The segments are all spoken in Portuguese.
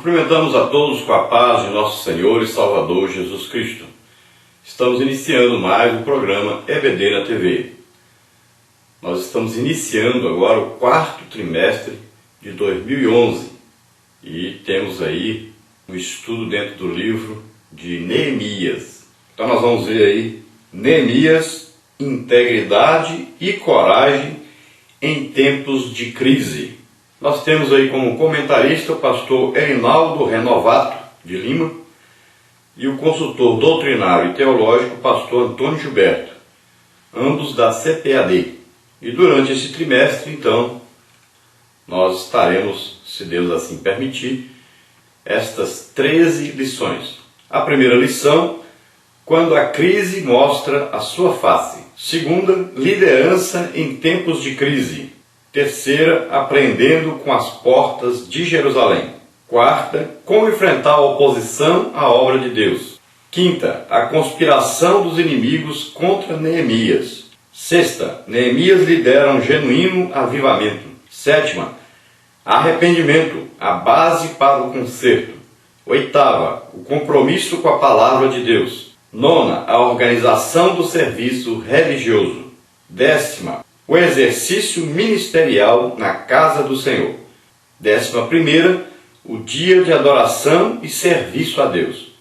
Cumprimentamos a todos com a paz de nosso Senhor e Salvador Jesus Cristo. Estamos iniciando mais um programa EBD na TV. Nós estamos iniciando agora o quarto trimestre de 2011 e temos aí um estudo dentro do livro de Neemias. Então nós vamos ver aí Neemias, integridade e coragem em tempos de crise. Nós temos aí como comentarista o pastor Erinaldo Renovato de Lima e o consultor doutrinário e teológico pastor Antônio Gilberto, ambos da CPAD. E durante esse trimestre, então, nós estaremos, se Deus assim permitir, estas 13 lições. A primeira lição, quando a crise mostra a sua face. Segunda, liderança em tempos de crise. Terceira, aprendendo com as portas de Jerusalém. Quarta, como enfrentar a oposição à obra de Deus. Quinta, a conspiração dos inimigos contra Neemias. Sexta, Neemias lidera um genuíno avivamento. Sétima, arrependimento, a base para o conserto. Oitava, o compromisso com a palavra de Deus. Nona, a organização do serviço religioso. Décima, o exercício ministerial na casa do Senhor. 11ª, o dia de adoração e serviço a Deus.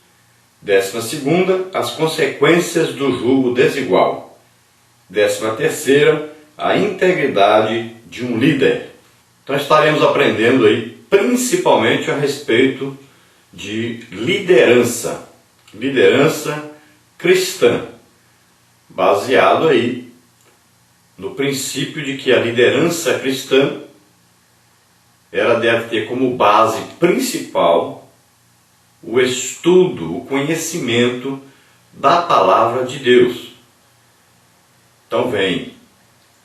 12ª, as consequências do jugo desigual. 13ª, a integridade de um líder. Então estaremos aprendendo aí principalmente a respeito de liderança cristã, baseado aí no princípio de que a liderança cristã ela deve ter como base principal o estudo, o conhecimento da palavra de Deus. Então vem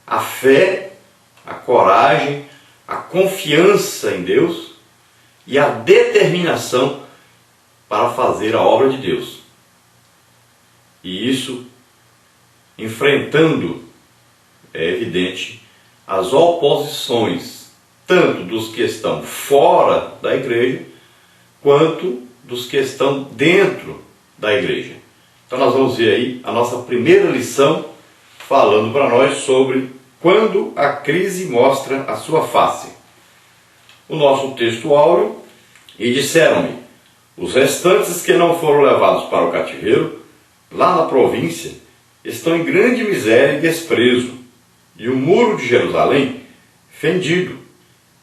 a fé, a coragem, a confiança em Deus e a determinação para fazer a obra de Deus. E isso enfrentando, é evidente, as oposições, tanto dos que estão fora da igreja, quanto dos que estão dentro da igreja. Então nós vamos ver aí a nossa primeira lição, falando para nós sobre quando a crise mostra a sua face. O nosso texto áureo, e disseram-me, os restantes que não foram levados para o cativeiro, lá na província, estão em grande miséria e desprezo, e o muro de Jerusalém fendido,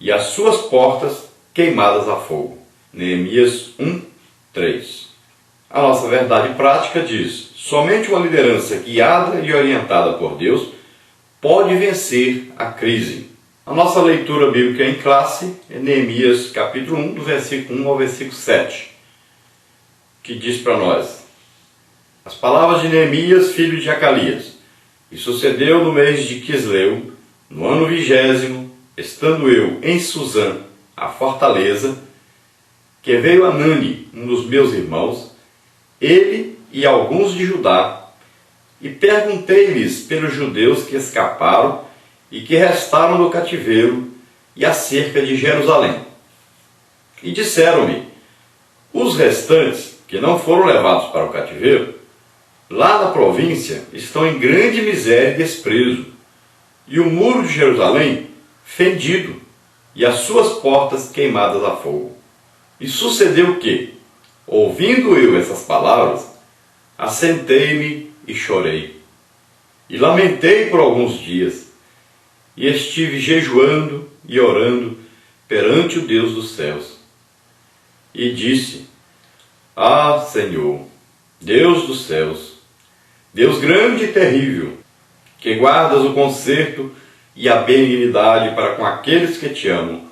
e as suas portas queimadas a fogo. Neemias 1:3. A nossa verdade prática diz: somente uma liderança guiada e orientada por Deus pode vencer a crise. A nossa leitura bíblica em classe é Neemias capítulo 1, do versículo 1 ao versículo 7, que diz para nós: as palavras de Neemias, filho de Acalias. E sucedeu no mês de Quisleu, no ano 20º, estando eu em Suzã, a fortaleza, que veio Anani, um dos meus irmãos, ele e alguns de Judá, e perguntei-lhes pelos judeus que escaparam e que restaram no cativeiro e acerca de Jerusalém. E disseram-me, os restantes, que não foram levados para o cativeiro, lá na província estão em grande miséria e desprezo, e o muro de Jerusalém fendido, e as suas portas queimadas a fogo. E sucedeu que, ouvindo eu essas palavras, assentei-me e chorei, e lamentei por alguns dias, e estive jejuando e orando perante o Deus dos céus. E disse, ah, Senhor, Deus dos céus, Deus grande e terrível, que guardas o conserto e a benignidade para com aqueles que te amam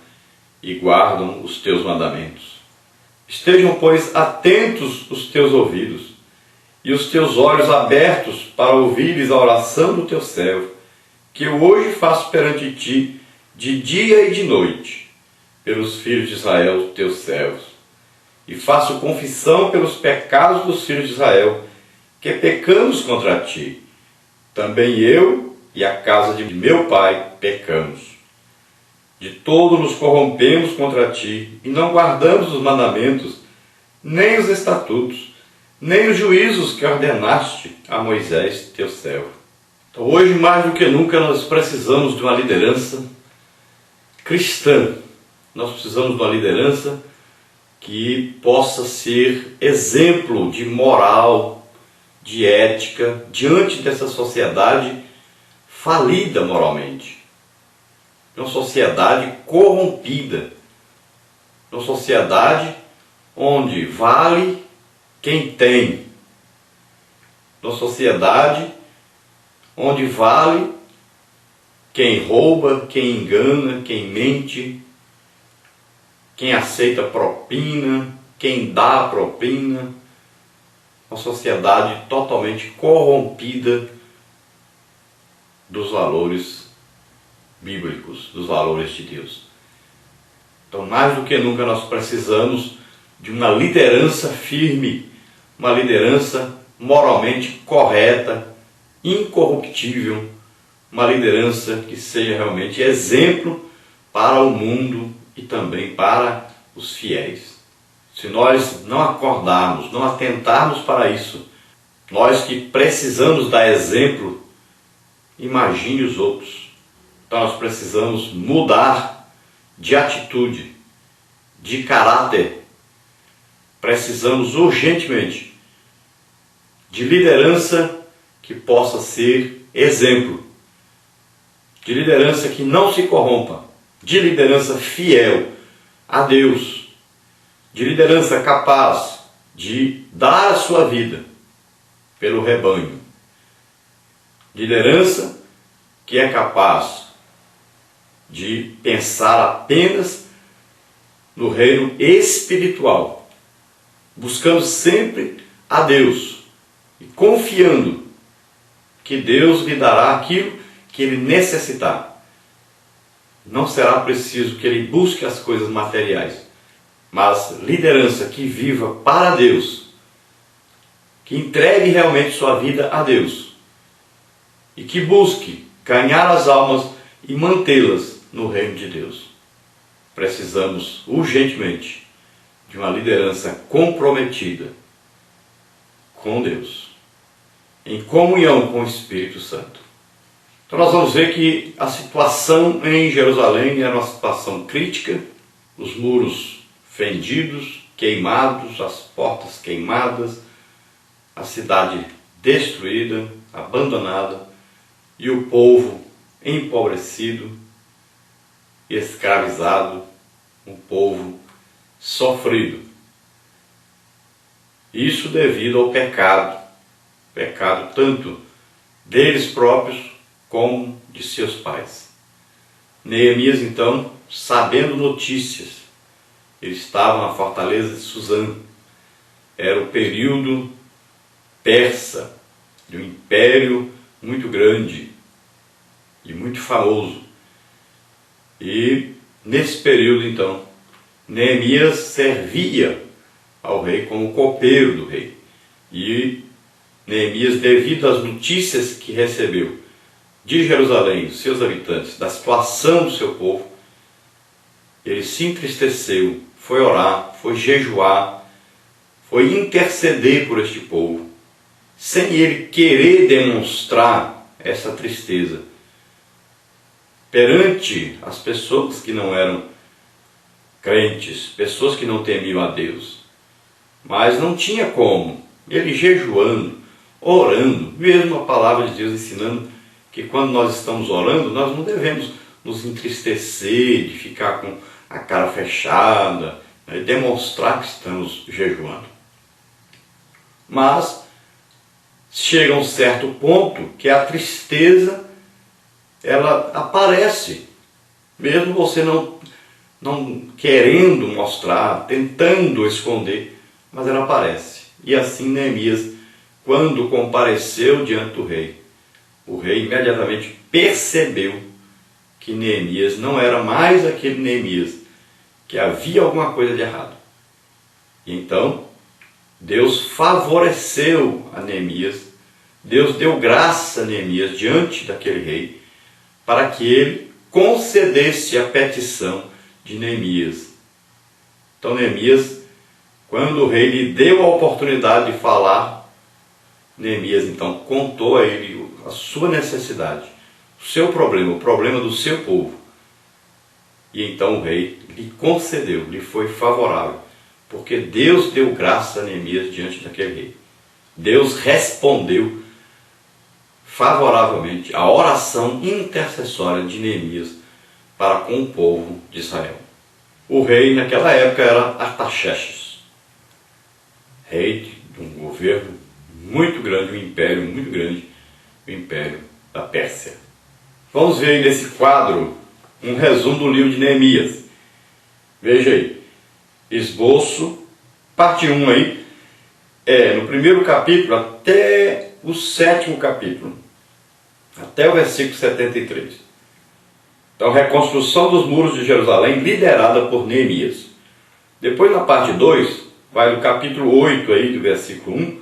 e guardam os teus mandamentos. Estejam, pois, atentos os teus ouvidos e os teus olhos abertos para ouvires a oração do teu servo, que eu hoje faço perante ti de dia e de noite, pelos filhos de Israel, teus servos. E faço confissão pelos pecados dos filhos de Israel, que pecamos contra ti. Também eu e a casa de meu pai pecamos. De todo nos corrompemos contra ti, e não guardamos os mandamentos, nem os estatutos, nem os juízos que ordenaste a Moisés, teu servo. Então, hoje, mais do que nunca, nós precisamos de uma liderança cristã. Nós precisamos de uma liderança que possa ser exemplo de moral, de ética, diante dessa sociedade falida moralmente. Uma sociedade corrompida. Uma sociedade onde vale quem tem. Uma sociedade onde vale quem rouba, quem engana, quem mente, quem aceita propina, quem dá propina. Uma sociedade totalmente corrompida dos valores bíblicos, dos valores de Deus. Então, mais do que nunca, nós precisamos de uma liderança firme, uma liderança moralmente correta, incorruptível, uma liderança que seja realmente exemplo para o mundo e também para os fiéis. Se nós não acordarmos, não atentarmos para isso, nós que precisamos dar exemplo, imagine os outros. Então nós precisamos mudar de atitude, de caráter. Precisamos urgentemente de liderança que possa ser exemplo, de liderança que não se corrompa, de liderança fiel a Deus, de liderança capaz de dar a sua vida pelo rebanho, liderança que é capaz de pensar apenas no reino espiritual, buscando sempre a Deus e confiando que Deus lhe dará aquilo que ele necessitar. Não será preciso que ele busque as coisas materiais, mas liderança que viva para Deus, que entregue realmente sua vida a Deus e que busque ganhar as almas e mantê-las no reino de Deus. Precisamos urgentemente de uma liderança comprometida com Deus, em comunhão com o Espírito Santo. Então nós vamos ver que a situação em Jerusalém era uma situação crítica, os muros fendidos, queimados, as portas queimadas, a cidade destruída, abandonada, e o povo empobrecido, escravizado, um povo sofrido. Isso devido ao pecado tanto deles próprios como de seus pais. Neemias, então, sabendo notícias, ele estava na fortaleza de Suzã. Era o período persa, de um império muito grande e muito famoso. E nesse período, então, Neemias servia ao rei como copeiro do rei. E Neemias, devido às notícias que recebeu de Jerusalém, dos seus habitantes, da situação do seu povo, ele se entristeceu, foi orar, foi jejuar, foi interceder por este povo, sem ele querer demonstrar essa tristeza perante as pessoas que não eram crentes, pessoas que não temiam a Deus. Mas não tinha como, ele jejuando, orando, mesmo a palavra de Deus ensinando que quando nós estamos orando, nós não devemos nos entristecer, de ficar com a cara fechada, né, e demonstrar que estamos jejuando. Mas chega a um certo ponto que a tristeza, ela aparece, mesmo você não querendo mostrar, tentando esconder, mas ela aparece. E assim Neemias, quando compareceu diante do rei, o rei imediatamente percebeu que Neemias não era mais aquele Neemias, que havia alguma coisa de errado. E então, Deus favoreceu a Neemias, Deus deu graça a Neemias diante daquele rei, para que ele concedesse a petição de Neemias. Então Neemias, quando o rei lhe deu a oportunidade de falar, Neemias então contou a ele a sua necessidade, o seu problema, o problema do seu povo. E então o rei lhe concedeu, lhe foi favorável, porque Deus deu graça a Neemias diante daquele rei. Deus respondeu favoravelmente à oração intercessória de Neemias para com o povo de Israel. O rei naquela época era Artaxerxes, rei de um governo muito grande, um império muito grande, o império da Pérsia. Vamos ver aí nesse quadro um resumo do livro de Neemias. Veja aí, esboço, parte 1 aí, no primeiro capítulo até o 7º capítulo, até o versículo 73. Então, reconstrução dos muros de Jerusalém, liderada por Neemias. Depois, na parte 2, vai do capítulo 8, aí, do versículo 1,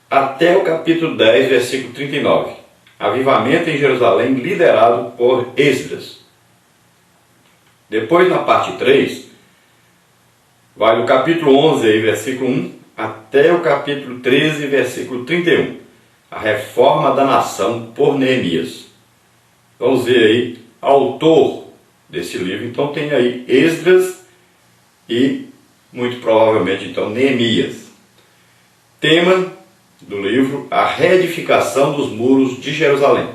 até o capítulo 10, versículo 39. Avivamento em Jerusalém, liderado por Esdras. Depois, na parte 3, vai do capítulo 11, aí, versículo 1, até o capítulo 13, versículo 31. A reforma da nação por Neemias. Vamos ver aí, autor desse livro, então tem aí Esdras e, muito provavelmente, então, Neemias. Tema do livro, a reedificação dos muros de Jerusalém.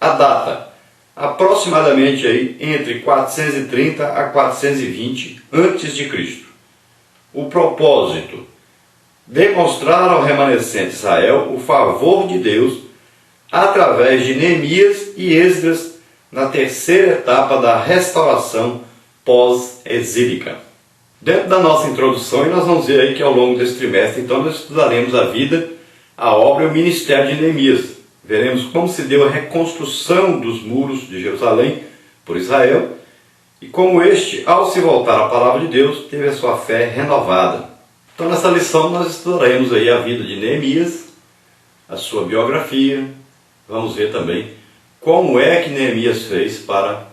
A data, aproximadamente aí entre 430 a 420 a.C. O propósito, demonstrar ao remanescente Israel o favor de Deus através de Neemias e Esdras na terceira etapa da restauração pós-exílica. Dentro da nossa introdução, nós vamos ver aí que ao longo desse trimestre, então, nós estudaremos a vida, a obra e o ministério de Neemias. Veremos como se deu a reconstrução dos muros de Jerusalém por Israel e como este, ao se voltar à palavra de Deus, teve a sua fé renovada. Então, nessa lição, nós estudaremos aí a vida de Neemias, a sua biografia. Vamos ver também como é que Neemias fez para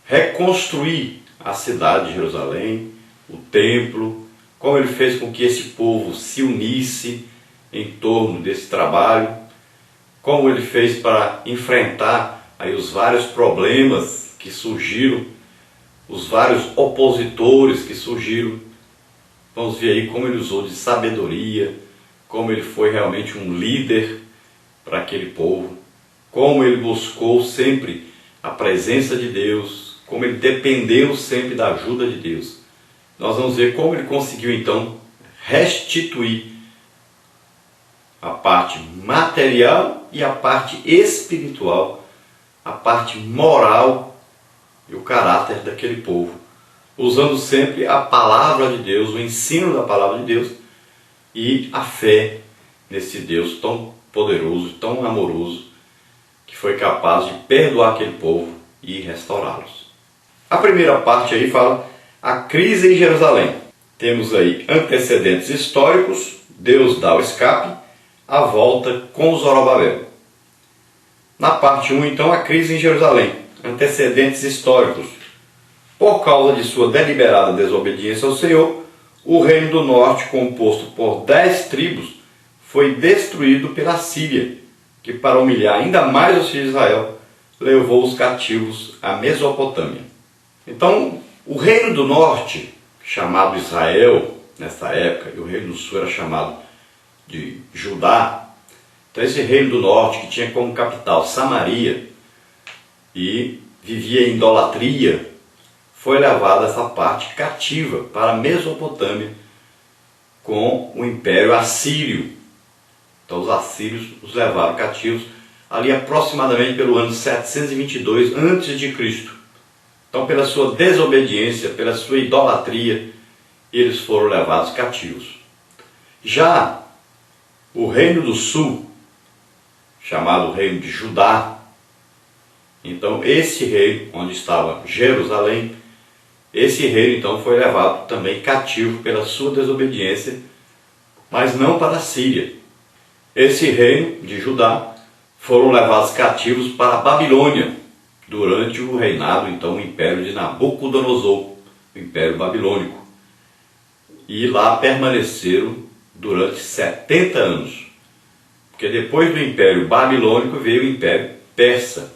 reconstruir a cidade de Jerusalém, o templo, como ele fez com que esse povo se unisse em torno desse trabalho, como ele fez para enfrentar aí os vários problemas que surgiram, os vários opositores que surgiram. Vamos ver aí como ele usou de sabedoria, como ele foi realmente um líder para aquele povo, como ele buscou sempre a presença de Deus, como ele dependeu sempre da ajuda de Deus. Nós vamos ver como ele conseguiu então restituir a parte material e a parte espiritual, a parte moral e o caráter daquele povo, usando sempre a palavra de Deus, o ensino da palavra de Deus e a fé nesse Deus tão poderoso, tão amoroso, que foi capaz de perdoar aquele povo e restaurá-los. A primeira parte aí fala a crise em Jerusalém. Temos aí antecedentes históricos, Deus dá o escape, a volta com Zorobabel. Na parte 1, então, a crise em Jerusalém, antecedentes históricos. Por causa de sua deliberada desobediência ao Senhor, o reino do norte, composto por 10 tribos, foi destruído pela Síria, que, para humilhar ainda mais os filhos de Israel, levou os cativos à Mesopotâmia. Então, o reino do norte, chamado Israel nessa época, e o reino do sul era chamado de Judá. Então, esse reino do norte, que tinha como capital Samaria e vivia em idolatria, foi levado essa parte cativa para a Mesopotâmia com o Império Assírio. Então, os assírios os levaram cativos ali aproximadamente pelo ano 722 a.C. Então, pela sua desobediência, pela sua idolatria, eles foram levados cativos. Já o reino do sul, chamado reino de Judá, então esse reino, onde estava Jerusalém, esse reino então foi levado também cativo pela sua desobediência, mas não para a Síria. Esse reino de Judá foram levados cativos para a Babilônia. durante o reinado, então, o Império de Nabucodonosor, o Império Babilônico. E lá permaneceram durante 70 anos. Porque depois do Império Babilônico veio o Império Persa.